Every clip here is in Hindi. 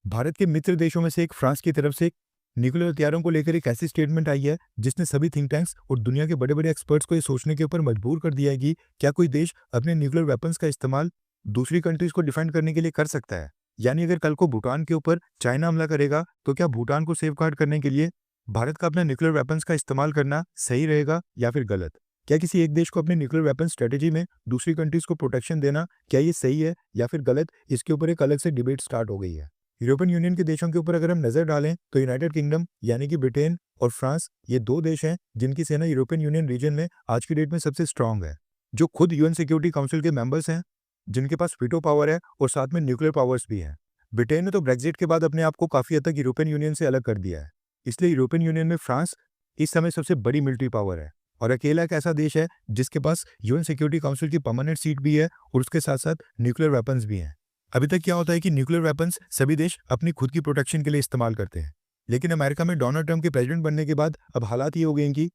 भारत के मित्र देशों में से एक फ्रांस की तरफ से न्यूक्लियर हथियारों को लेकर एक ऐसी स्टेटमेंट आई है जिसने सभी थिंक टैंक्स और दुनिया के बड़े बड़े एक्सपर्ट्स को ये सोचने के ऊपर मजबूर कर दिया है कि क्या कोई देश अपने न्यूक्लियर वेपन्स का इस्तेमाल दूसरी कंट्रीज को डिफेंड करने के लिए कर सकता है। यानी अगर कल को भूटान के ऊपर चाइना हमला करेगा तो क्या भूटान को सेफ गार्ड करने के लिए भारत का अपने न्यूक्लियर वेपन्स का इस्तेमाल करना सही रहेगा या फिर गलत? क्या किसी एक देश को अपनी न्यूक्लियर वेपन स्ट्रेटेजी में दूसरी कंट्रीज को प्रोटेक्शन देना क्या ये सही है या फिर गलत? इसके ऊपर एक अलग से डिबेट स्टार्ट हो गई है। यूरोपियन यूनियन के देशों के ऊपर अगर हम नजर डालें तो यूनाइटेड किंगडम यानी कि ब्रिटेन और फ्रांस, ये दो देश हैं जिनकी सेना यूरोपियन यूनियन रीजन में आज की डेट में सबसे स्ट्रांग है, जो खुद यूएन सिक्योरिटी काउंसिल के मेंबर्स हैं, जिनके पास वीटो पावर है और साथ में न्यूक्लियर पावर्स भी हैं। ब्रिटेन ने तो ब्रेक्जिट के बाद अपने आप को काफी हद तक यूरोपियन यूनियन से अलग कर दिया है, इसलिए यूरोपियन यूनियन में फ्रांस इस समय सबसे बड़ी मिलिट्री पावर है और अकेला एक ऐसा देश है जिसके पास यूएन सिक्योरिटी काउंसिल की परमानेंट सीट भी है और उसके साथ साथ न्यूक्लियर वेपन्स भी हैं। अभी तक क्या होता है कि न्यूक्लियर वेपन्स सभी देश अपनी खुद की प्रोटेक्शन के लिए इस्तेमाल करते हैं, लेकिन अमेरिका में डोनाल्ड ट्रंप के प्रेसिडेंट बनने के बाद अब हालात ये हो गए हैं कि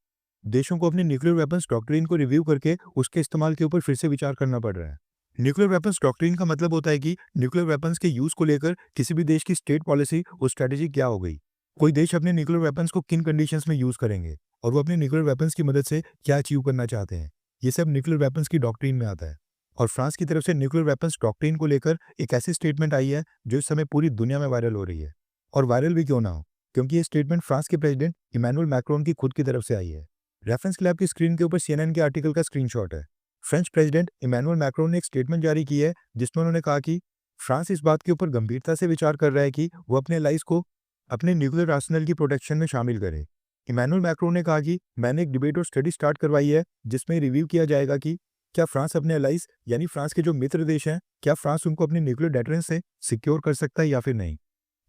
देशों को अपने न्यूक्लियर वेपन्स डॉक्ट्रिन को रिव्यू करके उसके इस्तेमाल के ऊपर फिर से विचार करना पड़ रहा है। न्यूक्लियर वेपन्स डॉक्ट्रिन का मतलब होता है कि न्यूक्लियर वेपन्स के यूज को लेकर किसी भी देश की स्टेट पॉलिसी और स्ट्रेटेजी क्या हो गई, कोई देश अपने न्यूक्लियर वेपन्स को किन कंडीशंस में यूज करेंगे और वो अपने न्यूक्लियर वेपन्स की मदद से क्या अचीव करना चाहते हैं, ये सब न्यूक्लियर वेपन्स की डॉक्ट्रिन में आता है। और फ्रांस की तरफ से न्यूक्लियर वेपन्स डॉक्ट्रिन को लेकर एक ऐसी स्टेटमेंट आई है जो इस समय पूरी दुनिया में वायरल हो रही है। और वायरल भी क्यों ना हो, क्योंकि ये स्टेटमेंट फ्रांस के प्रेसिडेंट इमैनुअल मैक्रोन की खुद की तरफ से आई है। रेफरेंस के लिए आपकी स्क्रीन के ऊपर सीएनएन के आर्टिकल का स्क्रीनशॉट है। फ्रेंच प्रेसिडेंट इमैनुअल मैक्रोन ने एक स्टेटमेंट जारी की है जिसमें उन्होंने कहा कि फ्रांस इस बात के ऊपर गंभीरता से विचार कर रहा है कि वो अपने एलाइज को अपने न्यूक्लियर आर्सेनल की प्रोटेक्शन में शामिल करे। इमैनुअल मैक्रोन ने कहा कि मैंने एक डिबेट और स्टडी स्टार्ट करवाई है जिसमें रिव्यू किया जाएगा कि क्या फ्रांस अपने एलाइज यानी फ्रांस के जो मित्र देश हैं, क्या फ्रांस उनको अपनी न्यूक्लियर डेटरेंस से सिक्योर कर सकता है या फिर नहीं।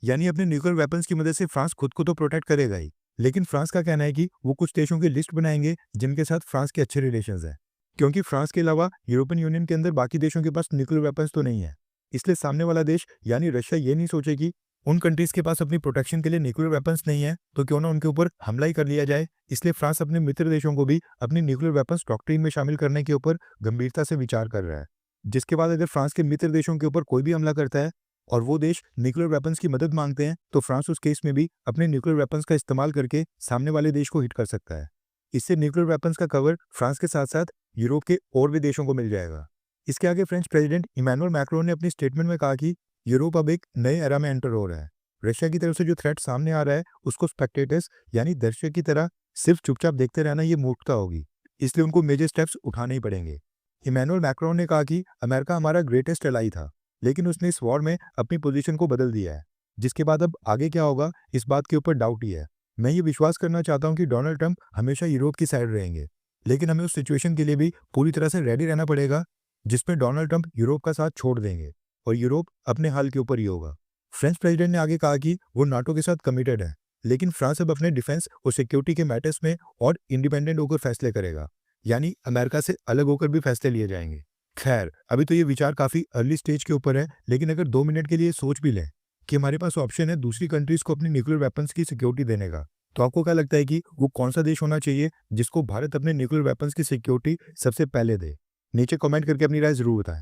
यानी अपने न्यूक्लियर वेपन्स की मदद से फ्रांस खुद को तो प्रोटेक्ट करेगा ही, लेकिन फ्रांस का कहना है कि वो कुछ देशों की लिस्ट बनाएंगे जिनके साथ फ्रांस के अच्छे रिलेशंस हैं, क्योंकि फ्रांस के अलावा यूरोपियन यूनियन के अंदर बाकी देशों के पास न्यूक्लियर वेपन्स तो नहीं है। इसलिए सामने वाला देश यानी रशिया ये नहीं सोचे कि उन कंट्रीज के पास अपनी प्रोटेक्शन के लिए न्यूक्लियर वेपन्स नहीं है तो क्यों ना उनके ऊपर हमला ही कर लिया जाए। इसलिए फ्रांस अपने मित्र देशों को भी अपनी न्यूक्लियर वेपन्स डॉक्ट्रिन में शामिल करने के ऊपर गंभीरता से विचार कर रहा है, जिसके बाद अगर फ्रांस के मित्र देशों के ऊपर कोई भी हमला करता है और वो देश न्यूक्लियर वेपन्स की मदद मांगते हैं तो फ्रांस उस केस में भी अपने न्यूक्लियर वेपन्स का इस्तेमाल करके सामने वाले देश को हिट कर सकता है। इससे न्यूक्लियर वेपन्स का कवर फ्रांस के साथ साथ यूरोप के और भी देशों को मिल जाएगा। इसके आगे फ्रेंच प्रेसिडेंट इमैनुअल मैक्रोन ने अपनी स्टेटमेंट में कहा कि यूरोप अब एक नए एरा में एंटर हो रहा है। रशिया की तरफ से जो थ्रेट सामने आ रहा है उसको स्पेक्टेटर्स यानी दर्शक की तरह सिर्फ चुपचाप देखते रहना ये मूर्खता होगी, इसलिए उनको मेजर स्टेप्स उठाने ही पड़ेंगे। इमैनुअल मैक्रोन ने कहा कि अमेरिका हमारा ग्रेटेस्ट एलाई था, लेकिन उसने इस वॉर में अपनी पोजीशन को बदल दिया है, जिसके बाद अब आगे क्या होगा इस बात के ऊपर डाउट ही है। मैं ये विश्वास करना चाहता हूँ कि डोनाल्ड ट्रंप हमेशा यूरोप की साइड रहेंगे, लेकिन हमें उस सिचुएशन के लिए भी पूरी तरह से रेडी रहना पड़ेगा जिसमें डोनाल्ड ट्रंप यूरोप का साथ छोड़ देंगे और यूरोप अपने हाल के ऊपर ही होगा। फ्रेंच प्रेसिडेंट ने आगे कहा कि वो नाटो के साथ कमिटेड है, लेकिन फ्रांस अब अपने डिफेंस और सिक्योरिटी के मैटर्स में और इंडिपेंडेंट होकर फैसले करेगा, यानी अमेरिका से अलग होकर भी फैसले लिए जाएंगे। खैर, अभी तो ये विचार काफी अर्ली स्टेज के ऊपर है, लेकिन अगर 2 मिनट के लिए सोच भी लें कि हमारे पास ऑप्शन है दूसरी कंट्रीज को अपनी न्यूक्लियर वेपन्स की सिक्योरिटी देने का, तो आपको क्या लगता है कि वो कौन सा देश होना चाहिए जिसको भारत अपने न्यूक्लियर वेपन्स की सिक्योरिटी सबसे पहले दे? नीचे कमेंट करके अपनी राय जरूर बताएं।